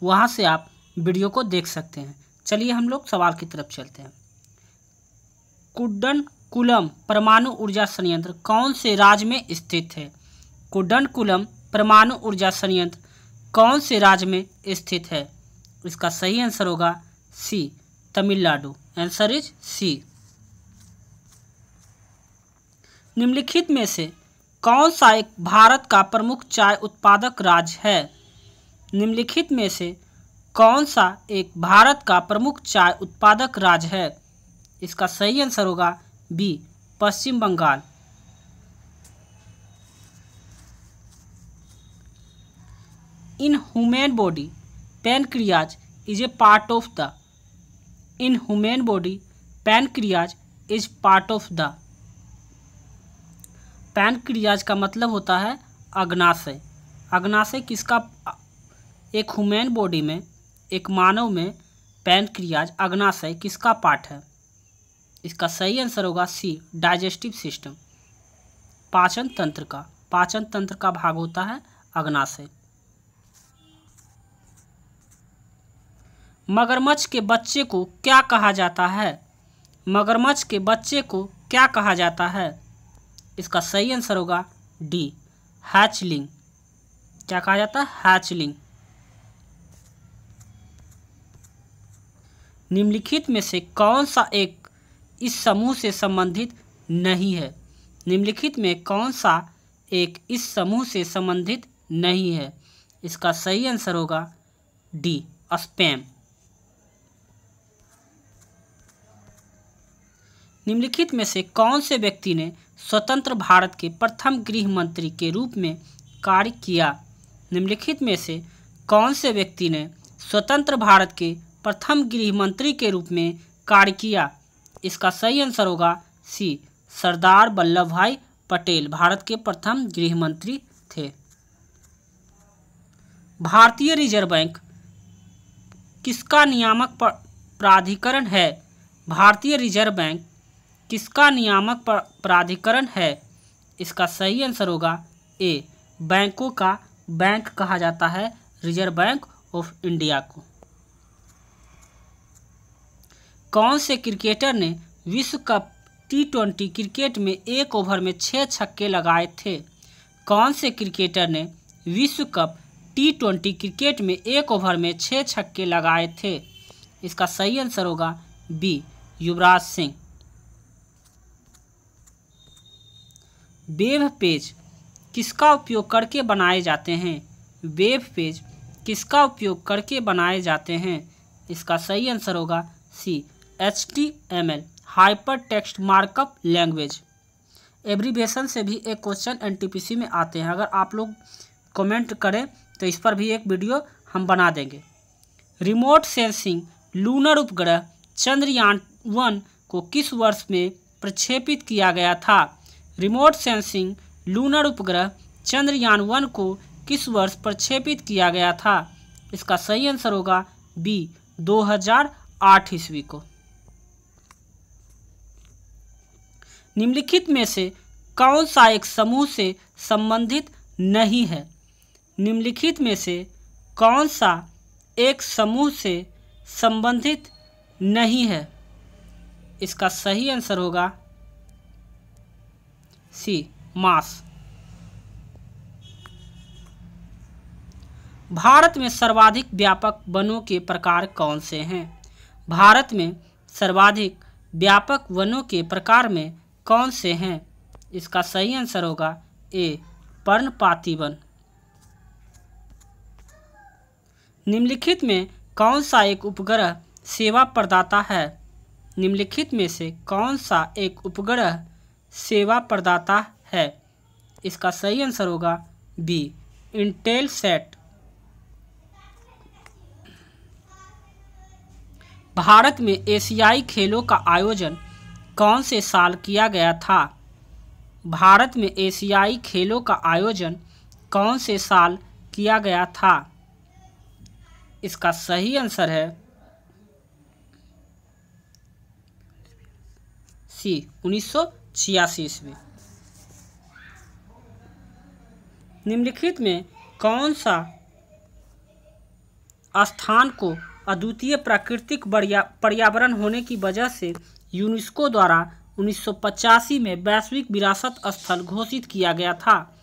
वहाँ से आप वीडियो को देख सकते हैं। चलिए हम लोग सवाल की तरफ चलते हैं। कुड्डनकुलम परमाणु ऊर्जा संयंत्र कौन से राज्य में स्थित है? कुड्डनकुलम परमाणु ऊर्जा संयंत्र कौन से राज्य में स्थित है? इसका सही आंसर होगा C, Tamil Nadu. Answer is C. निम्नलिखित में से कौन सा एक भारत का प्रमुख चाय उत्पादक राज्य है? निम्नलिखित में से कौन सा एक भारत का प्रमुख चाय उत्पादक राज्य है? इसका सही आंसर होगा B, Paschim Bangal. In human body pancreas is a part of the. In human body pancreas is part of the. Pancreas का मतलब होता है अग्नाशय। अग्नाशय किसका? एक ह्यूमन बॉडी में, एक मानव में पैनक्रियाज अग्नाशय किसका पार्ट है? इसका सही आंसर होगा सी, डाइजेस्टिव सिस्टम, पाचन तंत्र का। पाचन तंत्र का भाग होता है अग्नाशय। मगरमच्छ के बच्चे को क्या कहा जाता है? मगरमच्छ के बच्चे को क्या कहा जाता है? इसका सही आंसर होगा डी, हैचलिंग। क्या कहा जाता है? हैचलिंग। निम्नलिखित में से कौन सा एक इस समूह से संबंधित नहीं है? निम्नलिखित में कौन सा एक इस समूह से संबंधित नहीं है? इसका सही आंसर होगा डी, स्पैम। निम्नलिखित में से कौन से व्यक्ति ने स्वतंत्र भारत के प्रथम गृह मंत्री के रूप में कार्य किया? निम्नलिखित में से कौन से व्यक्ति ने स्वतंत्र भारत के प्रथम गृह मंत्री के रूप में कार्य किया? इसका सही आंसर होगा सी, सरदार वल्लभ भाई पटेल भारत के प्रथम गृह मंत्री थे। भारतीय रिजर्व बैंक किसका नियामक प्राधिकरण है? भारतीय रिजर्व बैंक किसका नियामक प्राधिकरण है? इसका सही आंसर होगा ए, बैंकों का बैंक कहा जाता है रिजर्व बैंक ऑफ इंडिया को। कौन से क्रिकेटर ने विश्व कप T20 क्रिकेट में एक ओवर में 6 छक्के लगाए थे? कौन से क्रिकेटर ने विश्व कप T20 क्रिकेट में एक ओवर में 6 छक्के लगाए थे? इसका सही आंसर होगा B, Yuvraj Singh. Web page किसका उपयोग करके बनाए जाते हैं? वेब पेज किसका उपयोग करके बनाए जाते हैं? इसका सही आंसर होगा सी, HTML, hyper text markup language. Abbreviation से भी एक क्वेश्चन NTPC में आते हैं। अगर आप लोग कमेंट करें तो इस पर भी एक वीडियो हम बना देंगे। रिमोट सेंसिंग लूनर उपग्रह चंद्रयान-1 को किस वर्ष में प्रक्षेपित किया गया था? रिमोट सेंसिंग लूनर उपग्रह चंद्रयान-1 को किस वर्ष प्रक्षेपित किया गया था? इसका सही आंसर होगा बी, 2008 ईस्वी को। निम्नलिखित में से कौन सा एक समूह से संबंधित नहीं है? निम्नलिखित में से कौन सा एक समूह से संबंधित नहीं है? इसका सही आंसर होगा सी, मास। भारत में सर्वाधिक व्यापक वनों के प्रकार कौन से हैं? भारत में सर्वाधिक व्यापक वनों के प्रकार में कौन से हैं? इसका सही आंसर होगा ए, पर्णपाती वन। निम्नलिखित में कौन सा एक उपग्रह सेवा प्रदाता है? निम्नलिखित में से कौन सा एक उपग्रह सेवा प्रदाता है? इसका सही आंसर होगा बी, इंटेलसैट। भारत में एशियाई खेलों का आयोजन कौन से साल किया गया था? भारत में एशियाई खेलों का आयोजन कौन से साल किया गया था? इसका सही आंसर है सी, 1986 ईस्वी। निम्नलिखित में कौन सा स्थान को अद्वितीय प्राकृतिक पर्यावरण होने की वजह से यूनेस्को द्वारा 1985 में वैश्विक विरासत स्थल घोषित किया गया था।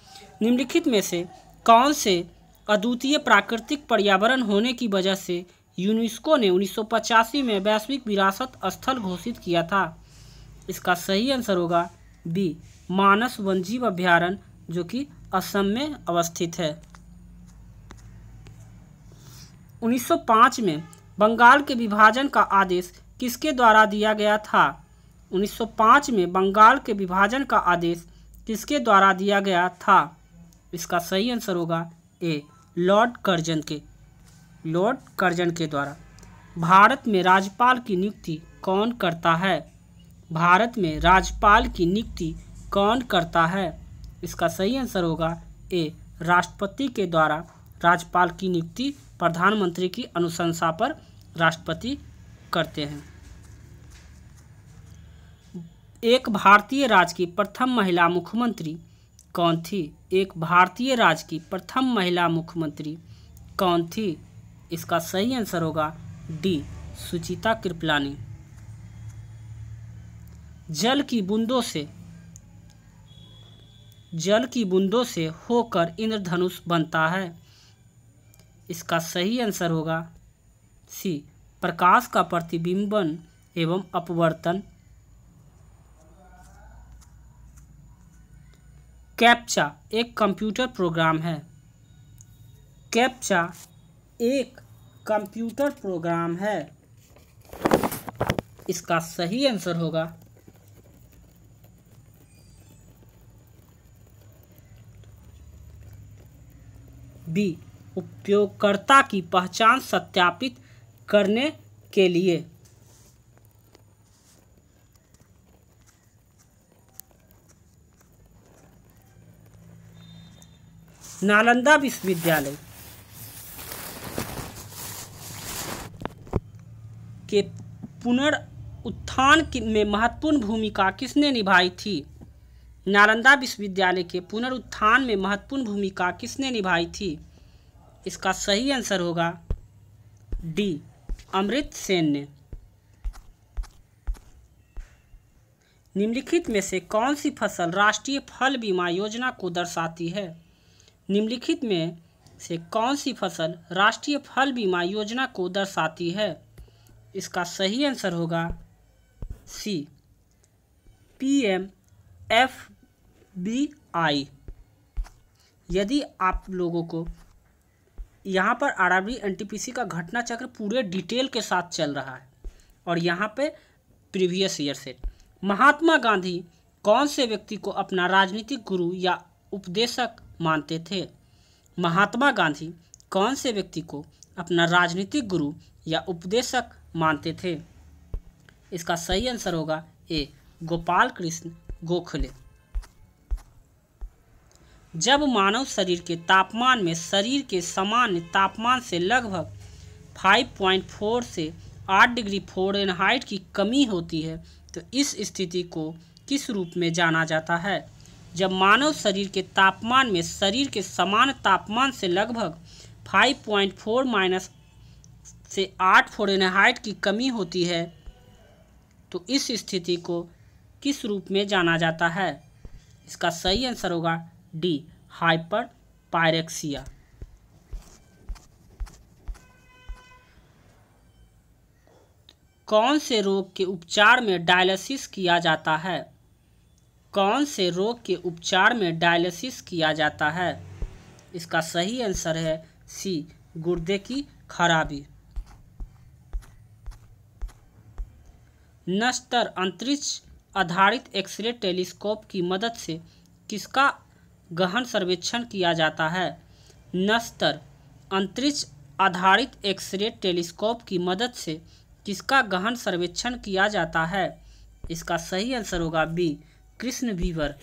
निम्नलिखित में से कौन से अद्वितीय प्राकृतिक पर्यावरण होने की वजह से यूनेस्को ने 1985 में वैश्विक विरासत स्थल घोषित किया था? इसका सही आंसर होगा बी, मानस वन्यजीव अभयारण्य, जो कि असम में अवस्थित है। 1905 में बंगाल के विभाजन का आदेश किसके द्वारा दिया गया था? 1905 में बंगाल के विभाजन का आदेश किसके द्वारा दिया गया था? इसका सही आंसर होगा ए, लॉर्ड कर्जन के द्वारा। भारत में राज्यपाल की नियुक्ति कौन करता है? भारत में राज्यपाल की नियुक्ति कौन करता है? इसका सही आंसर होगा ए, राष्ट्रपति के द्वारा राज्यपाल की नियुक्ति प्रधानमंत्री की अनुशंसा पर राष्ट्रपति करते हैं। एक भारतीय राज्य की प्रथम महिला मुख्यमंत्री कौन थी? एक भारतीय राज्य की प्रथम महिला मुख्यमंत्री कौन थी? इसका सही आंसर होगा डी, सुचिता कृपलानी। जल की बूंदों से होकर इंद्रधनुष बनता है। इसका सही आंसर होगा सी, प्रकाश का प्रतिबिंबन एवं अपवर्तन। कैप्चा एक कंप्यूटर प्रोग्राम है। कैप्चा एक कंप्यूटर प्रोग्राम है। इसका सही आंसर होगा बी, उपयोगकर्ता की पहचान सत्यापित करने के लिए। नालंदा विश्वविद्यालय के पुनरुत्थान में महत्वपूर्ण भूमिका किसने निभाई थी? नालंदा विश्वविद्यालय के पुनरुत्थान में महत्वपूर्ण भूमिका किसने निभाई थी? इसका सही आंसर होगा डी, अमर्त्य सेन ने। निम्नलिखित में से कौन सी फसल राष्ट्रीय फल बीमा योजना को दर्शाती है? निम्नलिखित में से कौन सी फसल राष्ट्रीय फल बीमा योजना को दर्शाती है? इसका सही आंसर होगा सी, PMFBI। यदि आप लोगों को यहाँ पर RRB NTPC का घटना चक्र पूरे डिटेल के साथ चल रहा है और यहाँ पे प्रीवियस ईयर से, महात्मा गांधी कौन से व्यक्ति को अपना राजनीतिक गुरु या उपदेशक मानते थे? महात्मा गांधी कौन से व्यक्ति को अपना राजनीतिक गुरु या उपदेशक मानते थे? इसका सही आंसर होगा ए, गोपाल कृष्ण गोखले। जब मानव शरीर के तापमान में शरीर के सामान्य तापमान से लगभग 5.4 से 8 डिग्री फ़ारेनहाइट की कमी होती है तो इस स्थिति को किस रूप में जाना जाता है? जब मानव शरीर के तापमान में शरीर के सामान्य तापमान से लगभग 5.4 माइनस से 8 फ़ारेनहाइट की कमी होती है तो इस स्थिति को किस रूप में जाना जाता है? इसका सही आंसर होगा डी, हाइपर पायरेक्सिया। कौन से रोग के उपचार में डायलिसिस किया जाता है? कौन से रोग के उपचार में डायलिसिस किया जाता है? इसका सही आंसर है सी, गुर्दे की खराबी। नश्तर अंतरिक्ष आधारित एक्सरे टेलीस्कोप की मदद से किसका गहन सर्वेक्षण किया जाता है? नश्तर अंतरिक्ष आधारित एक्सरे टेलीस्कोप की मदद से किसका गहन सर्वेक्षण किया जाता है? इसका सही आंसर होगा बी, कृष्ण वीवर।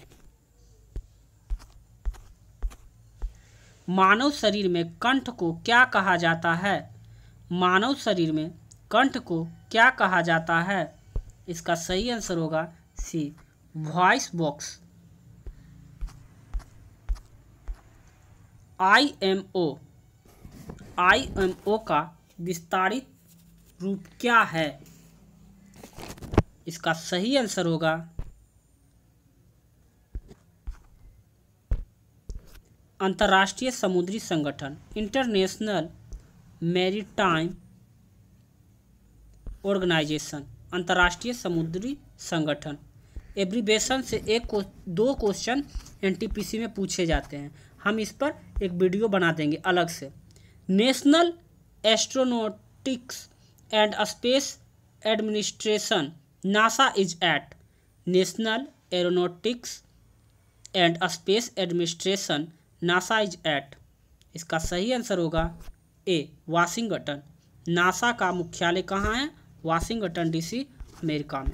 मानव शरीर में कंठ को क्या कहा जाता है? मानव शरीर में कंठ को क्या कहा जाता है? इसका सही आंसर होगा सी, वॉइस बॉक्स। IMO IMO का विस्तारित रूप क्या है? इसका सही आंसर होगा अंतर्राष्ट्रीय समुद्री संगठन, इंटरनेशनल मैरीटाइम ऑर्गेनाइजेशन, अंतर्राष्ट्रीय समुद्री संगठन। एब्रीवेशन से दो क्वेश्चन NTPC में पूछे जाते हैं, हम इस पर एक वीडियो बना देंगे अलग से। National astronautics and space administration, NASA is at. National aeronautics and space administration, NASA is at. इसका सही आंसर होगा ए, वाशिंगटन। नासा का मुख्यालय कहाँ है? वाशिंगटन DC, अमेरिका में।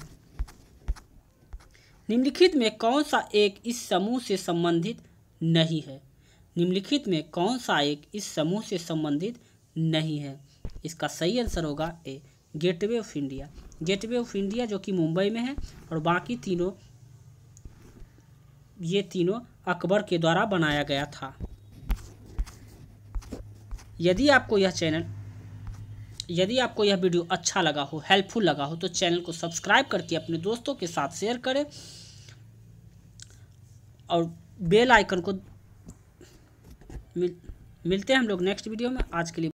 निम्नलिखित में कौन सा एक इस समूह से संबंधित नहीं है? निम्नलिखित में कौन सा एक इस समूह से संबंधित नहीं है? इसका सही आंसर होगा A, gateway of India. Gateway of India जो कि मुंबई में है, और बाकी तीनों, ये तीनों अकबर के द्वारा बनाया गया था। यदि आपको यह वीडियो अच्छा लगा हो, हेल्पफुल लगा हो, तो चैनल को सब्सक्राइब करके अपने दोस्तों के साथ शेयर करें और बेल आइकन को मिलते हैं हम लोग नेक्स्ट वीडियो में। आज के लिए